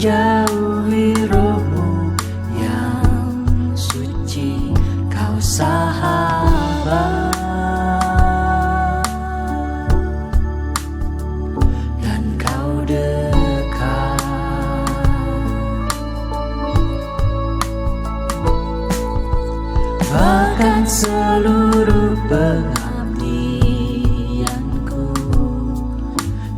menjauhi rohmu yang suci, kau sahabat, dan kau dekat. Bahkan seluruh pengabdianku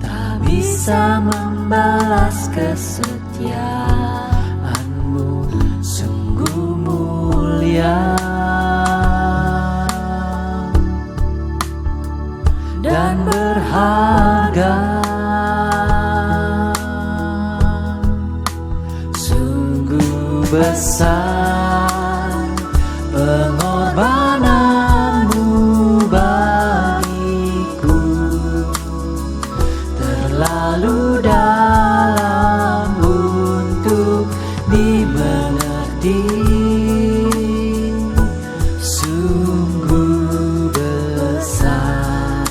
tak bisa membalas kesetiaanmu, sungguh mulia dan berharga. Sungguh besar pengorbananmu bagiku, terlalu dalam untuk dimengerti. Sungguh besar,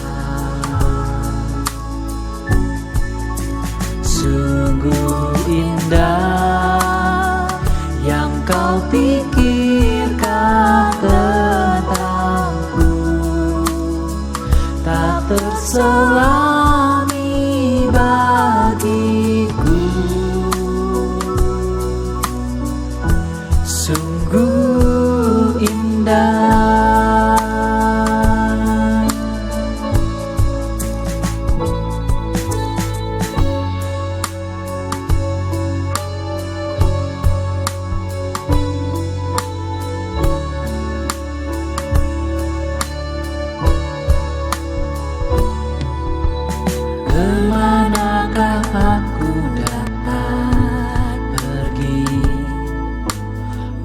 sungguh indah yang kau pikirkan tentangku, tak terselami bagiku. Sungguh indah. Kemanakah aku dapat pergi,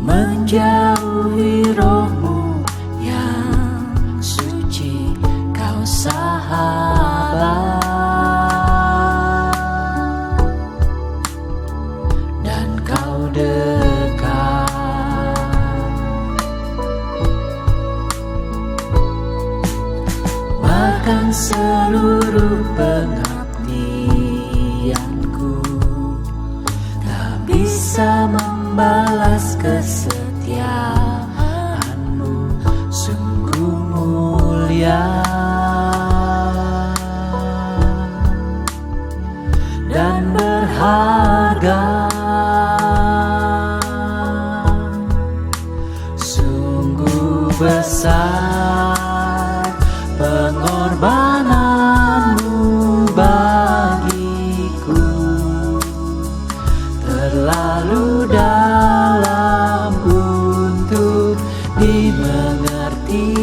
menjauhi rohmu yang suci, kau sahabat, dan kau dekat. Bahkan seluruh pengabdianku tak bisa membalas kesetiaanmu, sungguh mulia dan berharga. Sungguh besar pengorbananmu bagiku, terlalu dalam untuk dimengerti.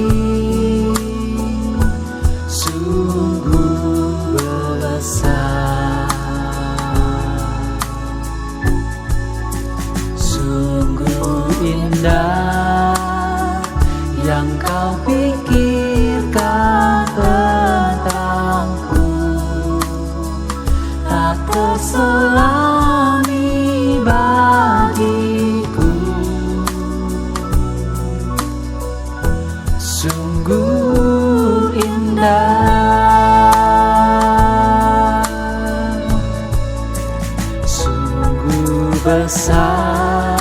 Sungguh besar, sungguh indah yang kau pikirkan tentangku, tak terselami bagiku. Sungguh indah, sungguh besar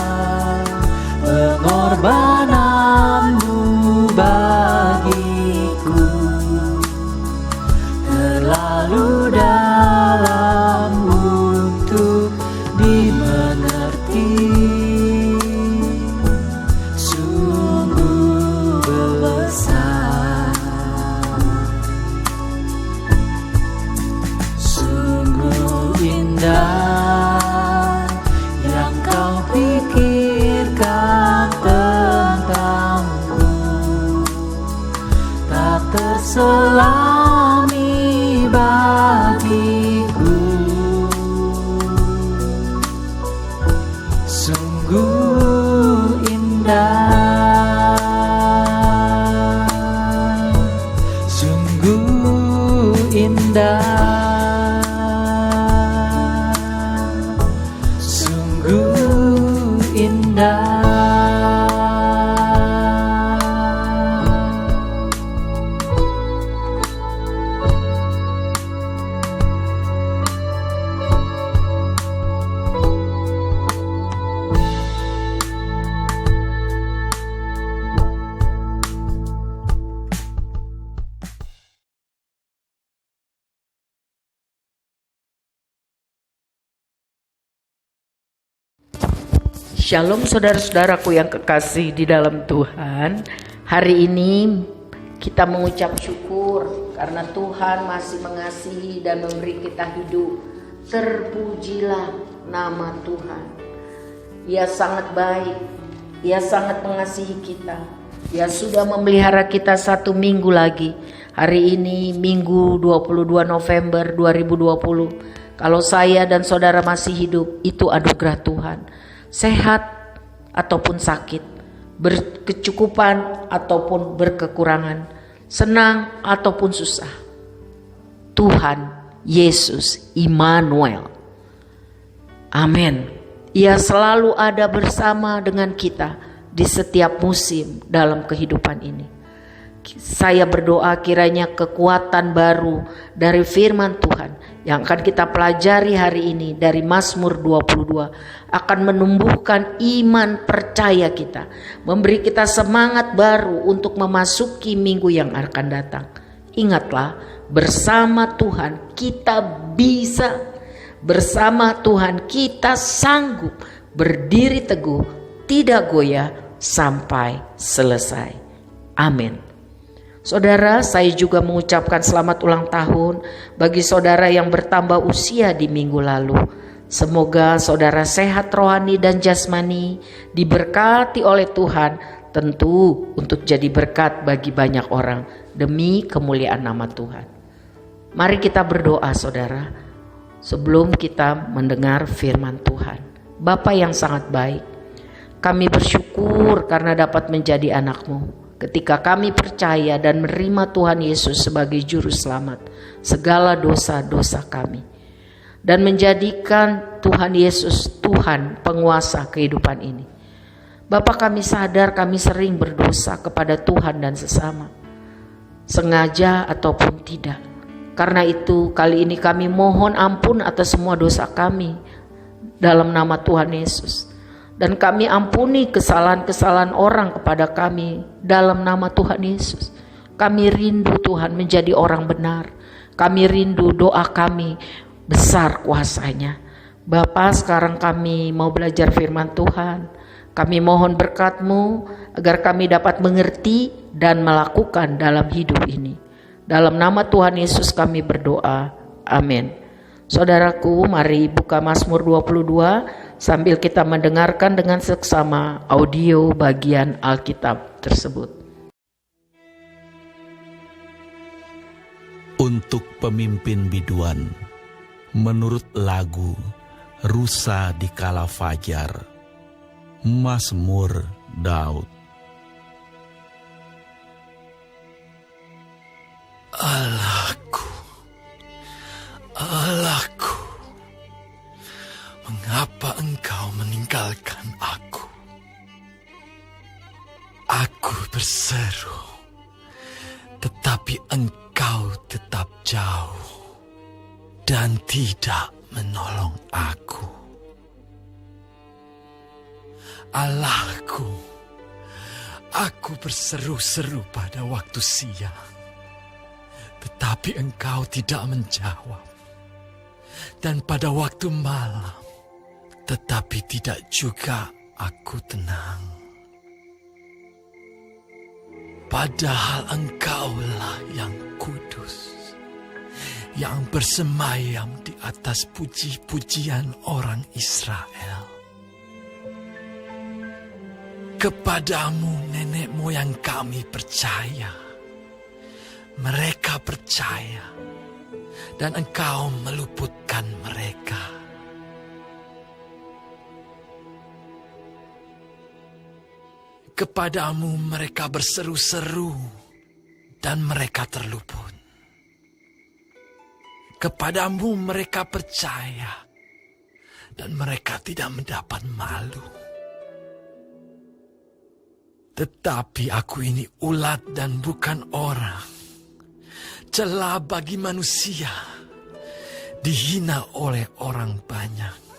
pengorbananmu bagiku, terlalu dalam untuk dimengerti. Sungguh besar, sungguh indah yang kau pikirkan tentangku, tak terselami bagiku. Sungguh indah, sungguh indah, sungguh indah. Shalom saudara-saudaraku yang kekasih di dalam Tuhan. Hari ini kita mengucap syukur karena Tuhan masih mengasihi dan memberi kita hidup. Terpujilah nama Tuhan. Ia sangat baik, Ia sangat mengasihi kita. Ia sudah memelihara kita 1 minggu lagi. Hari ini Minggu 22 November 2020. Kalau saya dan saudara masih hidup, itu anugerah Tuhan. Sehat ataupun sakit, berkecukupan ataupun berkekurangan, senang ataupun susah, Tuhan Yesus Immanuel, amin. Ia selalu ada bersama dengan kita di setiap musim dalam kehidupan ini. Saya berdoa kiranya kekuatan baru dari firman Tuhan yang akan kita pelajari hari ini dari Mazmur 22 akan menumbuhkan iman percaya kita, memberi kita semangat baru untuk memasuki minggu yang akan datang. Ingatlah, bersama Tuhan kita bisa, bersama Tuhan kita sanggup berdiri teguh, tidak goyah sampai selesai. Amin. Saudara, saya juga mengucapkan selamat ulang tahun bagi saudara yang bertambah usia di minggu lalu. Semoga saudara sehat rohani dan jasmani, diberkati oleh Tuhan, tentu untuk jadi berkat bagi banyak orang demi kemuliaan nama Tuhan. Mari kita berdoa saudara, sebelum kita mendengar firman Tuhan. Bapa yang sangat baik, kami bersyukur karena dapat menjadi anak-Mu. Ketika kami percaya dan menerima Tuhan Yesus sebagai juru selamat segala dosa-dosa kami, dan menjadikan Tuhan Yesus Tuhan penguasa kehidupan ini. Bapa, kami sadar kami sering berdosa kepada Tuhan dan sesama, sengaja ataupun tidak. Karena itu kali ini kami mohon ampun atas semua dosa kami dalam nama Tuhan Yesus. Dan kami ampuni kesalahan-kesalahan orang kepada kami dalam nama Tuhan Yesus. Kami rindu Tuhan menjadi orang benar. Kami rindu doa kami besar kuasanya. Bapa, sekarang kami mau belajar firman Tuhan. Kami mohon berkat-Mu agar kami dapat mengerti dan melakukan dalam hidup ini. Dalam nama Tuhan Yesus kami berdoa. Amin. Saudaraku, mari buka Mazmur 22 sambil kita mendengarkan dengan seksama audio bagian Alkitab tersebut. Untuk pemimpin biduan, menurut lagu Rusa di Kala Fajar, Mazmur Daud. Allahku, Allahku, mengapa Engkau meninggalkan aku? Aku berseru, tetapi Engkau tetap jauh dan tidak menolong aku. Allahku, aku berseru-seru pada waktu siang, tetapi Engkau tidak menjawab. Dan pada waktu malam, tetapi tidak juga aku tenang. Padahal Engkaulah yang kudus, yang bersemayam di atas puji-pujian orang Israel. Kepadamu nenek moyang kami percaya. Mereka percaya, dan Engkau meluputkan mereka. Kepadamu mereka berseru-seru, dan mereka terluput. Kepadamu mereka percaya, dan mereka tidak mendapat malu. Tetapi aku ini ulat dan bukan orang, celah bagi manusia, dihina oleh orang banyak.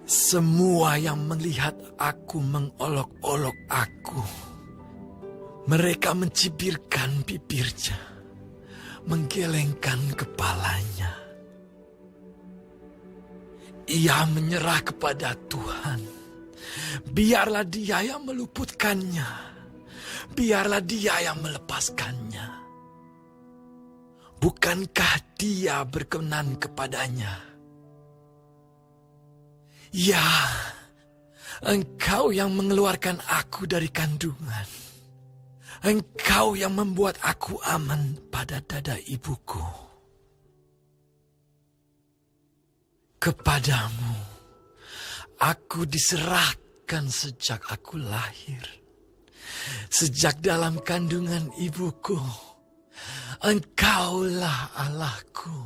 Semua yang melihat aku mengolok-olok aku. Mereka mencibirkan bibirnya, menggelengkan kepalanya. Ia menyerah kepada Tuhan. Biarlah Dia yang meluputkannya. Biarlah Dia yang melepaskannya. Bukankah Dia berkenan kepadanya? Ya, Engkau yang mengeluarkan aku dari kandungan. Engkau yang membuat aku aman pada dada ibuku. Kepadamu, aku diserahkan sejak aku lahir. Sejak dalam kandungan ibuku, Engkaulah Allahku.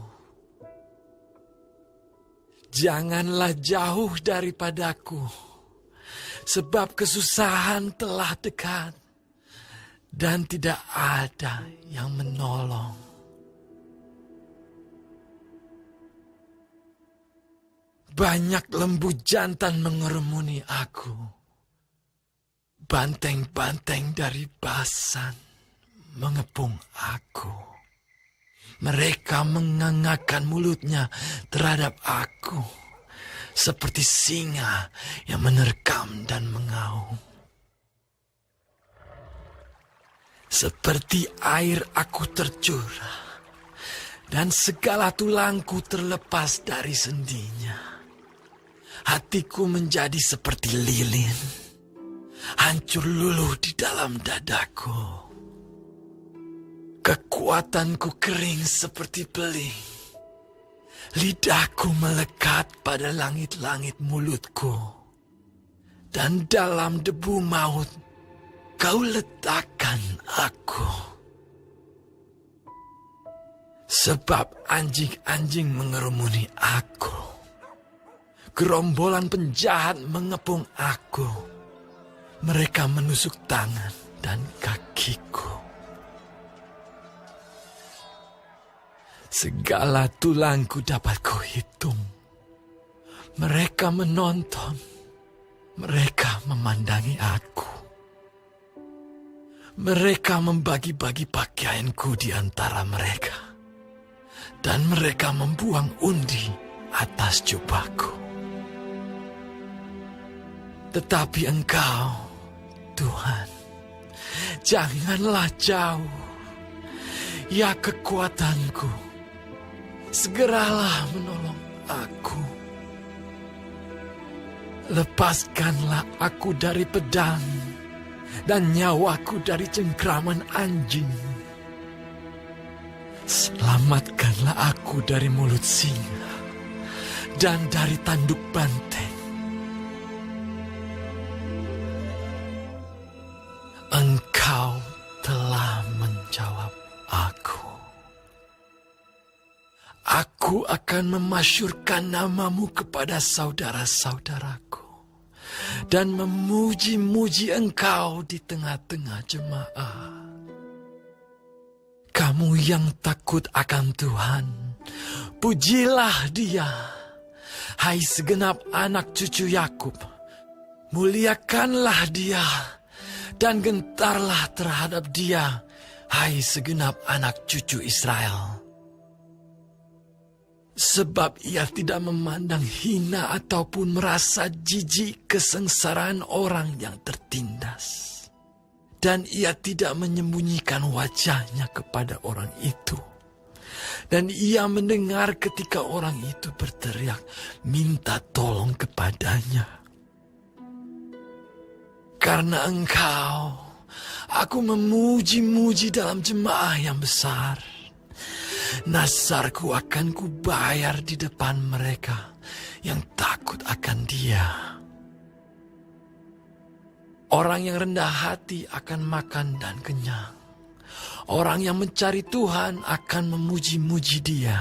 Janganlah jauh daripadaku, sebab kesusahan telah dekat dan tidak ada yang menolong. Banyak lembu jantan mengerumuni aku. Banteng-banteng dari Basan mengepung aku. Mereka mengangakkan mulutnya terhadap aku, seperti singa yang menerkam dan mengaum. Seperti air aku tercurah, dan segala tulangku terlepas dari sendinya. Hatiku menjadi seperti lilin, hancur luluh di dalam dadaku. Kekuatanku kering seperti beling. Lidahku melekat pada langit-langit mulutku. Dan dalam debu maut, Kau letakkan aku. Sebab anjing-anjing mengerumuni aku. Gerombolan penjahat mengepung aku. Mereka menusuk tangan dan kakiku. Segala tulangku dapat kuhitung. Mereka menonton. Mereka memandangi aku. Mereka membagi-bagi pakaianku di antara mereka. Dan mereka membuang undi atas jubahku. Tetapi Engkau, Tuhan, janganlah jauh. Ya kekuatanku, segeralah menolong aku. Lepaskanlah aku dari pedang dan nyawaku dari cengkraman anjing. Selamatkanlah aku dari mulut singa dan dari tanduk banteng. Engkau telah menjawab aku. Aku akan memasyurkan namamu kepada saudara-saudaraku dan memuji-muji Engkau di tengah-tengah jemaah. Kamu yang takut akan Tuhan, pujilah Dia. Hai segenap anak cucu Yakub, muliakanlah Dia dan gentarlah terhadap Dia, hai segenap anak cucu Israel. Sebab Ia tidak memandang hina ataupun merasa jijik kesengsaraan orang yang tertindas. Dan Ia tidak menyembunyikan wajahnya kepada orang itu. Dan Ia mendengar ketika orang itu berteriak, minta tolong kepadanya. Karena Engkau, aku memuji-muji dalam jemaah yang besar. Nasarku akan kubayar di depan mereka yang takut akan Dia. Orang yang rendah hati akan makan dan kenyang. Orang yang mencari Tuhan akan memuji-muji Dia.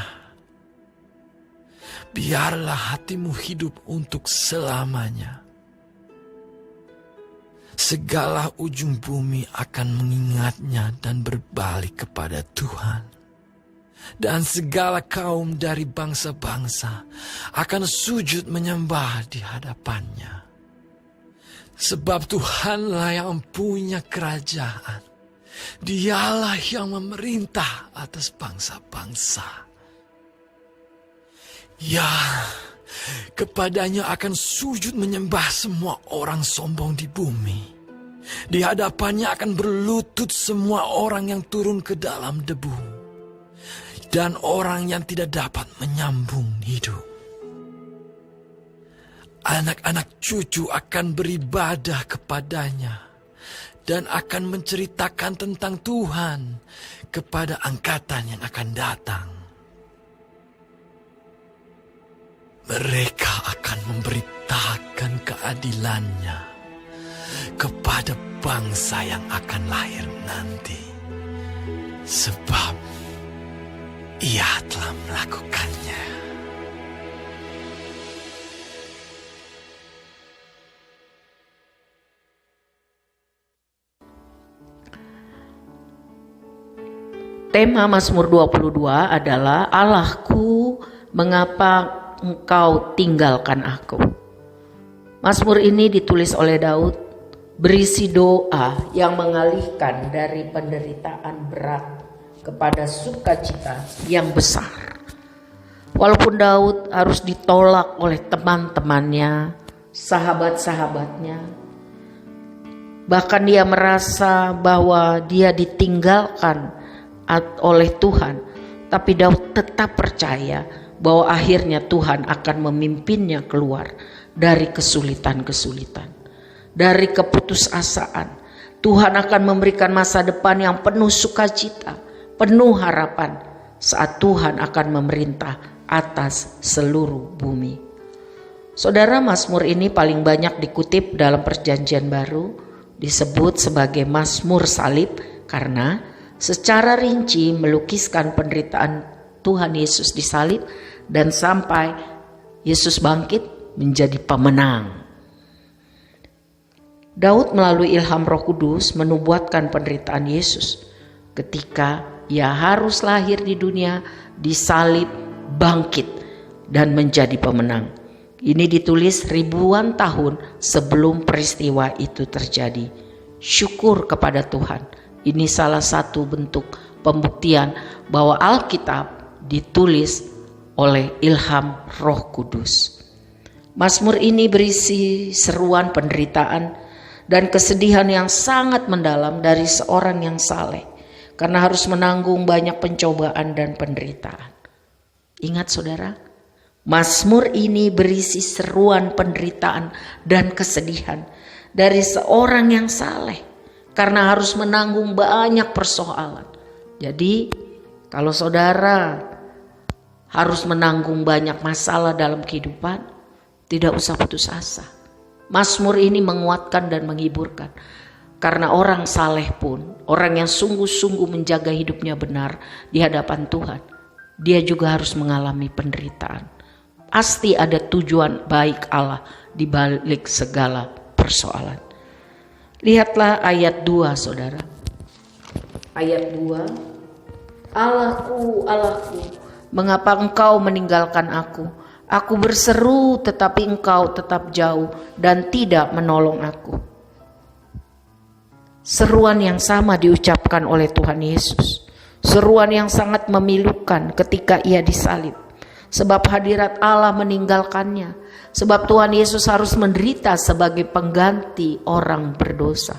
Biarlah hatimu hidup untuk selamanya. Segala ujung bumi akan mengingatnya dan berbalik kepada Tuhan. Dan segala kaum dari bangsa-bangsa akan sujud menyembah di hadapannya. Sebab Tuhanlah yang punya kerajaan. Dialah yang memerintah atas bangsa-bangsa. Ya, Kepadanya akan sujud menyembah semua orang sombong di bumi. Di hadapannya akan berlutut semua orang yang turun ke dalam debu, dan orang yang tidak dapat menyambung hidup. Anak-anak cucu akan beribadah kepadanya dan akan menceritakan tentang Tuhan kepada angkatan yang akan datang. Mereka akan memberitakan keadilannya kepada bangsa yang akan lahir nanti, sebab Ia telah melakukannya. Tema Mazmur 22 adalah Allahku, mengapa engkau tinggalkan aku. Mazmur ini ditulis oleh Daud, berisi doa yang mengalihkan dari penderitaan berat kepada sukacita yang besar. Walaupun Daud harus ditolak oleh teman-temannya, sahabat-sahabatnya, bahkan dia merasa bahwa dia ditinggalkan oleh Tuhan, tapi Daud tetap percaya bahwa akhirnya Tuhan akan memimpinnya keluar dari kesulitan-kesulitan, dari keputusasaan. Tuhan akan memberikan masa depan yang penuh sukacita, penuh harapan saat Tuhan akan memerintah atas seluruh bumi. Saudara, Mazmur ini paling banyak dikutip dalam Perjanjian Baru, disebut sebagai Mazmur Salib karena secara rinci melukiskan penderitaan Tuhan Yesus di salib dan sampai Yesus bangkit menjadi pemenang. Daud melalui ilham Roh Kudus menubuatkan penderitaan Yesus ketika Ia harus lahir di dunia, disalib, bangkit, dan menjadi pemenang. Ini ditulis ribuan tahun sebelum peristiwa itu terjadi. Syukur kepada Tuhan. Ini salah satu bentuk pembuktian bahwa Alkitab ditulis oleh ilham Roh Kudus. Mazmur ini berisi seruan penderitaan dan kesedihan yang sangat mendalam dari seorang yang saleh, karena harus menanggung banyak pencobaan dan penderitaan. Ingat saudara, Mazmur ini berisi seruan penderitaan dan kesedihan dari seorang yang saleh, karena harus menanggung banyak persoalan. Jadi kalau saudara harus menanggung banyak masalah dalam kehidupan, tidak usah putus asa. Mazmur ini menguatkan dan menghiburkan. Karena orang saleh pun, orang yang sungguh-sungguh menjaga hidupnya benar di hadapan Tuhan, dia juga harus mengalami penderitaan. Pasti ada tujuan baik Allah di balik segala persoalan. Lihatlah ayat 2 saudara. Ayat 2. Allahku, Allahku, mengapa engkau meninggalkan aku? Aku berseru tetapi engkau tetap jauh dan tidak menolong aku. Seruan yang sama diucapkan oleh Tuhan Yesus. Seruan yang sangat memilukan ketika Ia disalib. Sebab hadirat Allah meninggalkannya. Sebab Tuhan Yesus harus menderita sebagai pengganti orang berdosa,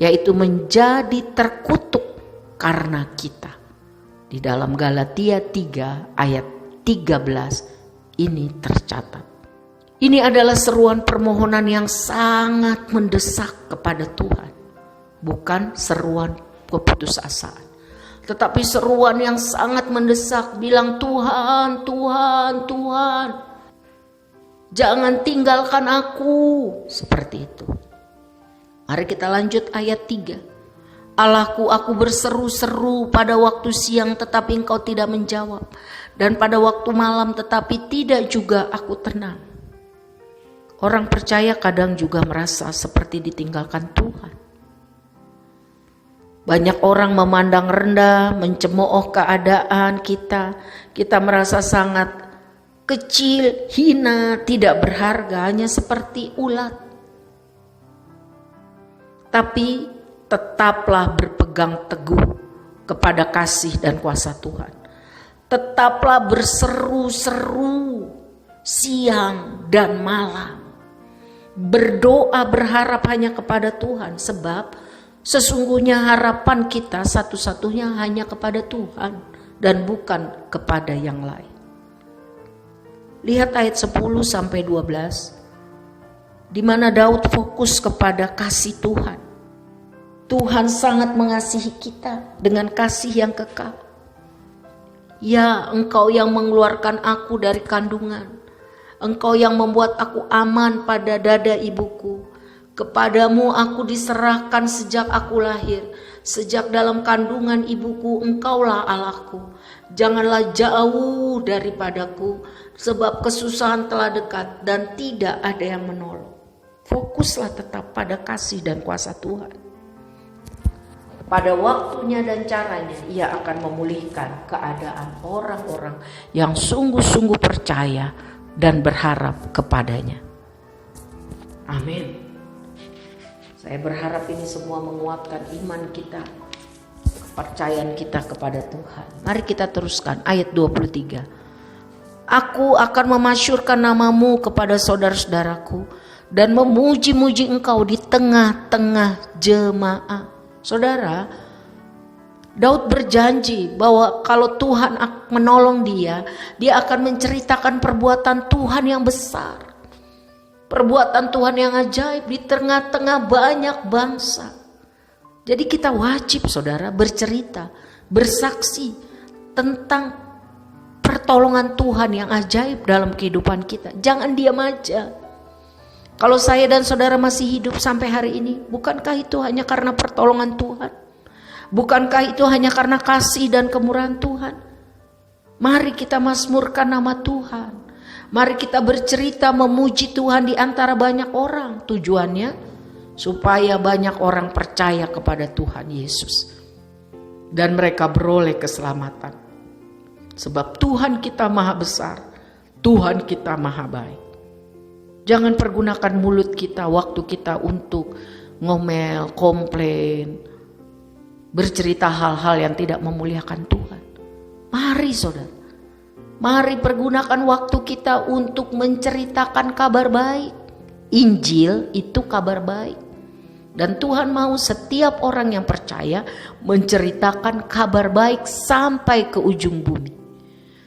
yaitu menjadi terkutuk karena kita. Di dalam Galatia 3 ayat 13 ini tercatat. Ini adalah seruan permohonan yang sangat mendesak kepada Tuhan. Bukan seruan keputusasaan, tetapi seruan yang sangat mendesak, bilang Tuhan, Tuhan, Tuhan, jangan tinggalkan aku. Seperti itu. Mari kita lanjut ayat 3. Allahku, aku berseru-seru pada waktu siang tetapi engkau tidak menjawab, dan pada waktu malam tetapi tidak juga aku tenang. Orang percaya kadang juga merasa seperti ditinggalkan Tuhan. Banyak orang memandang rendah, mencemooh keadaan kita. Kita merasa sangat kecil, hina, tidak berharga, hanya seperti ulat. Tapi tetaplah berpegang teguh kepada kasih dan kuasa Tuhan. Tetaplah berseru-seru siang dan malam. Berdoa berharap hanya kepada Tuhan, sebab sesungguhnya harapan kita satu-satunya hanya kepada Tuhan dan bukan kepada yang lain. Lihat ayat 10 sampai 12, di mana Daud fokus kepada kasih Tuhan. Tuhan sangat mengasihi kita dengan kasih yang kekal. Ya, Engkau yang mengeluarkan aku dari kandungan. Engkau yang membuat aku aman pada dada ibuku. Kepadamu aku diserahkan sejak aku lahir. Sejak dalam kandungan ibuku, Engkaulah Allahku. Janganlah jauh daripadaku, sebab kesusahan telah dekat dan tidak ada yang menolong. Fokuslah tetap pada kasih dan kuasa Tuhan. Pada waktunya dan caranya, Ia akan memulihkan keadaan orang-orang yang sungguh-sungguh percaya dan berharap kepadanya. Amin. Saya berharap ini semua menguatkan iman kita, kepercayaan kita kepada Tuhan. Mari kita teruskan ayat 23. Aku akan memasyurkan namamu kepada saudara-saudaraku dan memuji-muji engkau di tengah-tengah jemaah. Saudara, Daud berjanji bahwa kalau Tuhan menolong dia akan menceritakan perbuatan Tuhan yang besar. Perbuatan Tuhan yang ajaib di tengah-tengah banyak bangsa. Jadi kita wajib, saudara, bercerita, bersaksi tentang pertolongan Tuhan yang ajaib dalam kehidupan kita. Jangan diam aja. Kalau saya dan saudara masih hidup sampai hari ini, bukankah itu hanya karena pertolongan Tuhan? Bukankah itu hanya karena kasih dan kemurahan Tuhan? Mari kita mazmurkan nama Tuhan. Mari kita bercerita memuji Tuhan di antara banyak orang. Tujuannya supaya banyak orang percaya kepada Tuhan Yesus dan mereka beroleh keselamatan. Sebab Tuhan kita maha besar, Tuhan kita maha baik. Jangan pergunakan mulut kita, waktu kita untuk ngomel, komplain, bercerita hal-hal yang tidak memuliakan Tuhan. Mari saudara, mari pergunakan waktu kita untuk menceritakan kabar baik. Injil itu kabar baik. Dan Tuhan mau setiap orang yang percaya menceritakan kabar baik sampai ke ujung bumi.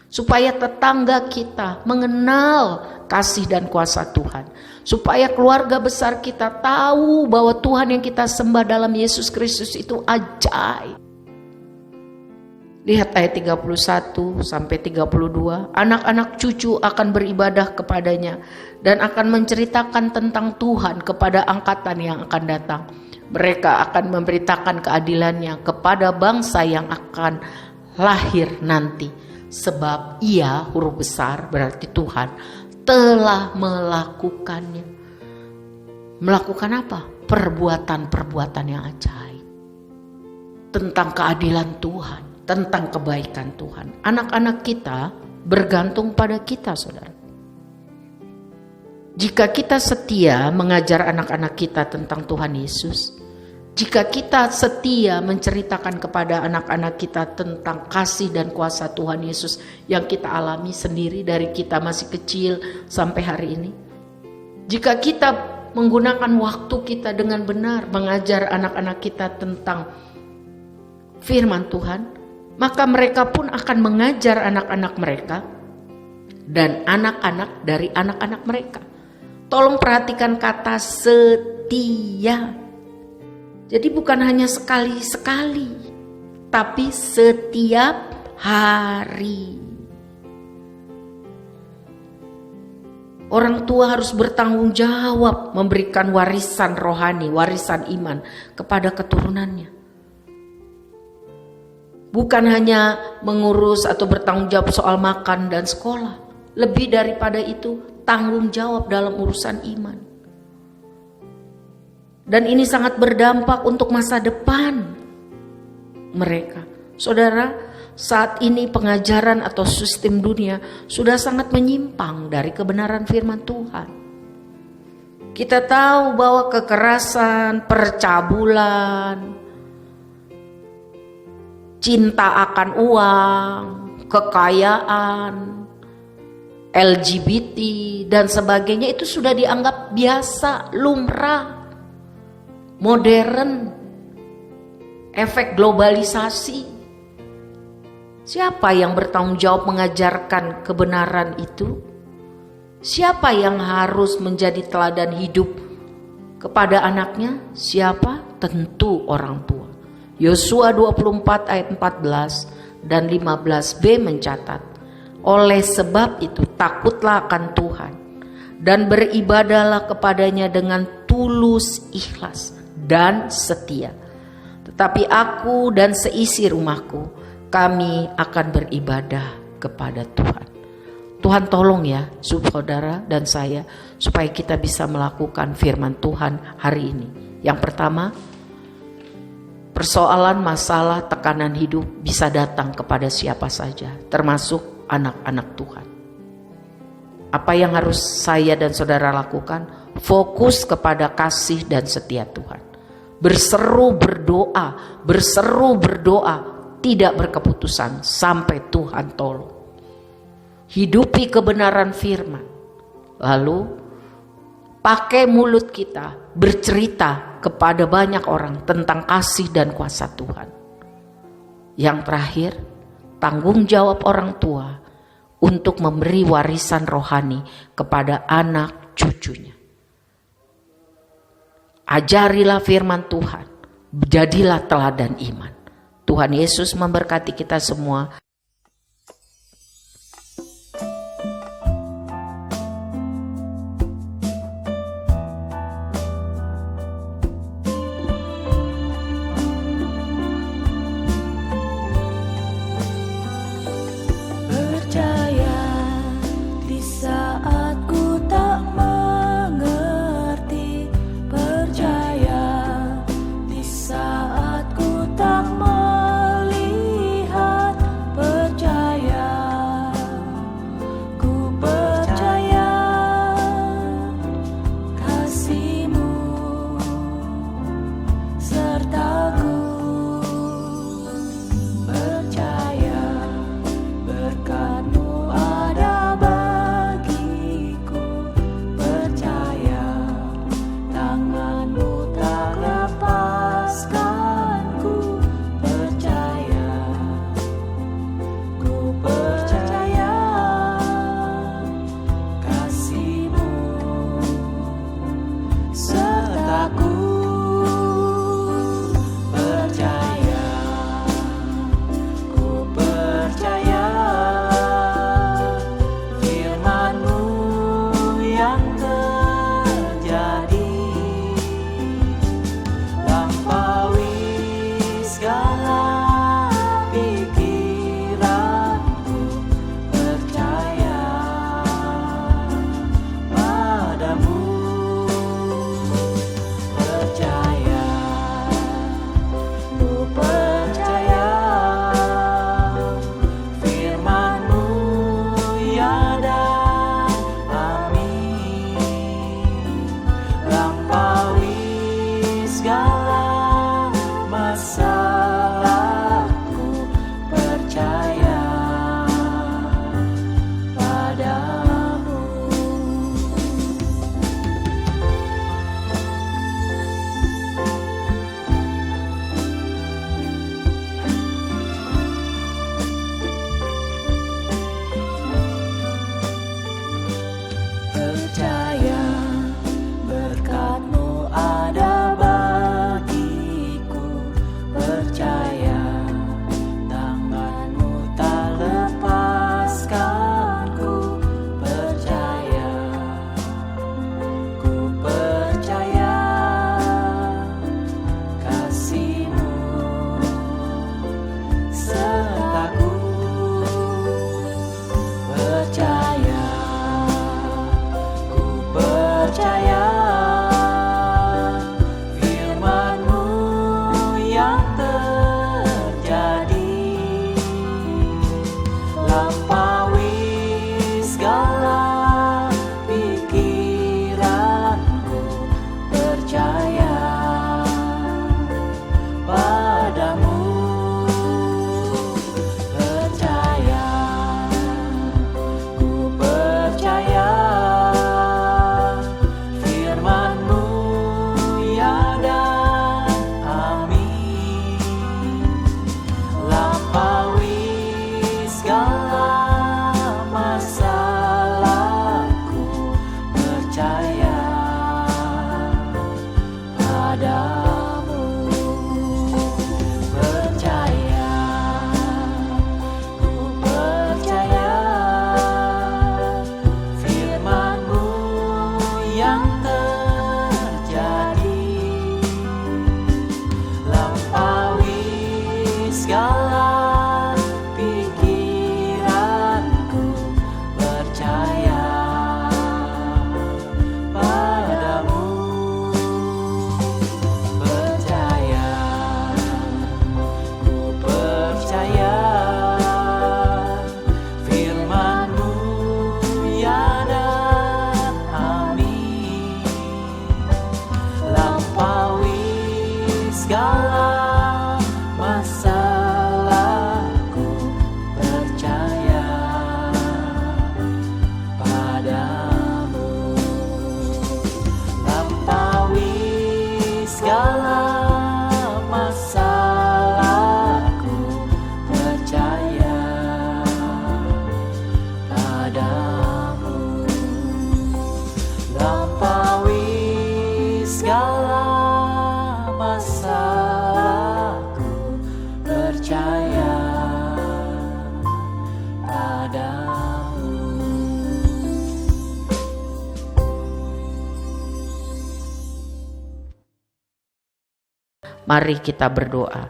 Supaya tetangga kita mengenal kasih dan kuasa Tuhan. Supaya keluarga besar kita tahu bahwa Tuhan yang kita sembah dalam Yesus Kristus itu ajaib. Lihat ayat 31 sampai 32. Anak-anak cucu akan beribadah kepadanya dan akan menceritakan tentang Tuhan kepada angkatan yang akan datang. Mereka akan memberitakan keadilannya kepada bangsa yang akan lahir nanti. Sebab Ia, huruf besar berarti Tuhan, telah melakukannya. Melakukan apa? Perbuatan-perbuatan yang ajaib. Tentang keadilan Tuhan, tentang kebaikan Tuhan. Anak-anak kita bergantung pada kita, saudara. Jika kita setia mengajar anak-anak kita tentang Tuhan Yesus, jika kita setia menceritakan kepada anak-anak kita tentang kasih dan kuasa Tuhan Yesus yang kita alami sendiri dari kita masih kecil sampai hari ini. Jika kita menggunakan waktu kita dengan benar mengajar anak-anak kita tentang firman Tuhan, maka mereka pun akan mengajar anak-anak mereka dan anak-anak dari anak-anak mereka. Tolong perhatikan kata setia. Jadi bukan hanya sekali-sekali, tapi setiap hari. Orang tua harus bertanggung jawab memberikan warisan rohani, warisan iman kepada keturunannya. Bukan hanya mengurus atau bertanggung jawab soal makan dan sekolah. Lebih daripada itu, tanggung jawab dalam urusan iman. Dan ini sangat berdampak untuk masa depan mereka. Saudara, saat ini pengajaran atau sistem dunia sudah sangat menyimpang dari kebenaran firman Tuhan. Kita tahu bahwa kekerasan, percabulan, cinta akan uang, kekayaan, LGBT dan sebagainya itu sudah dianggap biasa, lumrah, modern, efek globalisasi. Siapa yang bertanggung jawab mengajarkan kebenaran itu? Siapa yang harus menjadi teladan hidup kepada anaknya? Siapa? Tentu orang tua. Yosua 24 ayat 14 dan 15b mencatat, oleh sebab itu takutlah akan Tuhan dan beribadahlah kepadanya dengan tulus, ikhlas dan setia. Tetapi aku dan seisi rumahku, kami akan beribadah kepada Tuhan. Tuhan tolong ya saudara dan saya supaya kita bisa melakukan firman Tuhan hari ini. Yang pertama, persoalan, masalah, tekanan hidup bisa datang kepada siapa saja, termasuk anak-anak Tuhan. Apa yang harus saya dan saudara lakukan? Fokus kepada kasih dan setia Tuhan. Berseru berdoa, tidak berkeputusan sampai Tuhan tolong. Hidupi kebenaran firman. Lalu pakai mulut kita bercerita kepada banyak orang tentang kasih dan kuasa Tuhan. Yang terakhir, tanggung jawab orang tua untuk memberi warisan rohani kepada anak cucunya. Ajarilah firman Tuhan, jadilah teladan iman. Tuhan Yesus memberkati kita semua. Mari kita berdoa.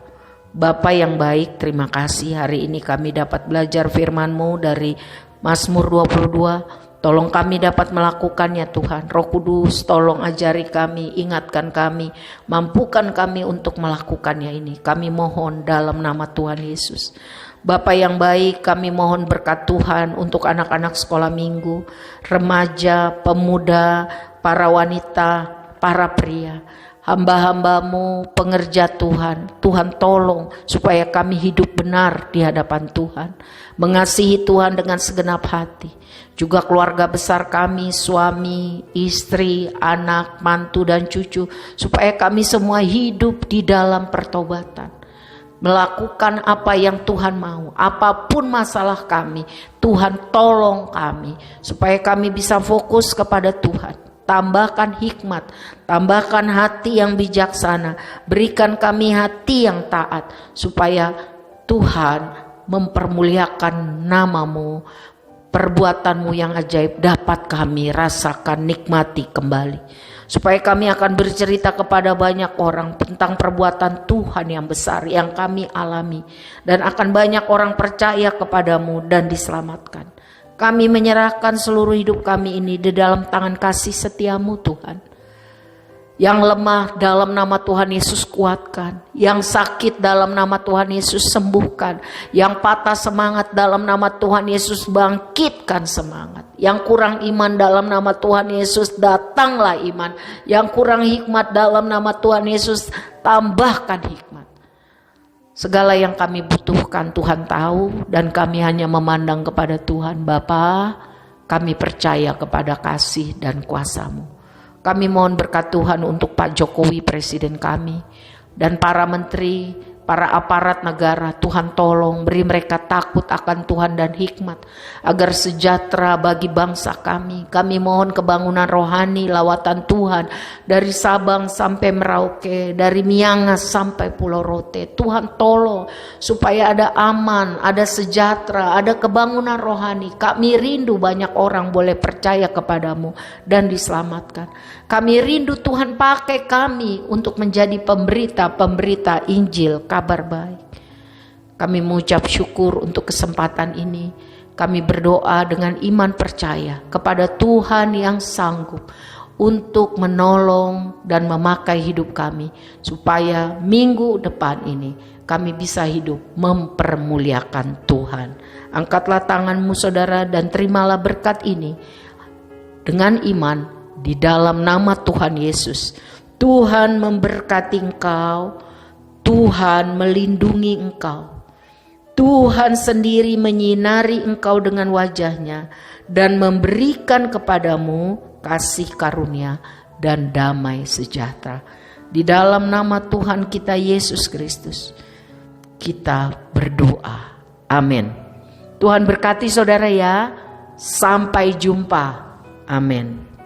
Bapa yang baik, terima kasih hari ini kami dapat belajar firman-Mu dari Mazmur 22. Tolong kami dapat melakukannya Tuhan. Roh Kudus tolong ajari kami, ingatkan kami, mampukan kami untuk melakukannya ini. Kami mohon dalam nama Tuhan Yesus. Bapa yang baik, kami mohon berkat Tuhan untuk anak-anak sekolah minggu, remaja, pemuda, para wanita, para pria. Hamba-hamba-Mu, pengerja Tuhan. Tuhan tolong supaya kami hidup benar di hadapan Tuhan. Mengasihi Tuhan dengan segenap hati. Juga keluarga besar kami, suami, istri, anak, mantu dan cucu. Supaya kami semua hidup di dalam pertobatan. Melakukan apa yang Tuhan mau. Apapun masalah kami, Tuhan tolong kami. Supaya kami bisa fokus kepada Tuhan. Tambahkan hikmat, tambahkan hati yang bijaksana, berikan kami hati yang taat, supaya Tuhan mempermuliakan nama-Mu, perbuatan-Mu yang ajaib dapat kami rasakan, nikmati kembali. Supaya kami akan bercerita kepada banyak orang tentang perbuatan Tuhan yang besar yang kami alami. Dan akan banyak orang percaya kepada-Mu dan diselamatkan. Kami menyerahkan seluruh hidup kami ini di dalam tangan kasih setia-Mu Tuhan. Yang lemah dalam nama Tuhan Yesus kuatkan. Yang sakit dalam nama Tuhan Yesus sembuhkan. Yang patah semangat dalam nama Tuhan Yesus bangkitkan semangat. Yang kurang iman dalam nama Tuhan Yesus datanglah iman. Yang kurang hikmat dalam nama Tuhan Yesus tambahkan hikmat. Segala yang kami butuhkan Tuhan tahu, dan kami hanya memandang kepada Tuhan. Bapa, kami percaya kepada kasih dan kuasa-Mu. Kami mohon berkat Tuhan untuk Pak Jokowi, presiden kami, dan para menteri, para aparat negara. Tuhan tolong beri mereka takut akan Tuhan dan hikmat, agar sejahtera bagi bangsa kami. Kami mohon kebangunan rohani, lawatan Tuhan dari Sabang sampai Merauke, dari Miangas sampai Pulau Rote. Tuhan tolong supaya ada aman, ada sejahtera, ada kebangunan rohani. Kami rindu banyak orang boleh percaya kepada-Mu dan diselamatkan. Kami rindu Tuhan pakai kami untuk menjadi pemberita-pemberita Injil, kabar baik. Kami mengucap syukur untuk kesempatan ini. Kami berdoa dengan iman percaya kepada Tuhan yang sanggup untuk menolong dan memakai hidup kami, supaya minggu depan ini kami bisa hidup mempermuliakan Tuhan. Angkatlah tanganmu saudara dan terimalah berkat ini dengan iman di dalam nama Tuhan Yesus. Tuhan memberkati engkau, Tuhan melindungi engkau, Tuhan sendiri menyinari engkau dengan wajah-Nya dan memberikan kepadamu kasih karunia dan damai sejahtera. Di dalam nama Tuhan kita Yesus Kristus kita berdoa. Amin. Tuhan berkati saudara ya. Sampai jumpa. Amin.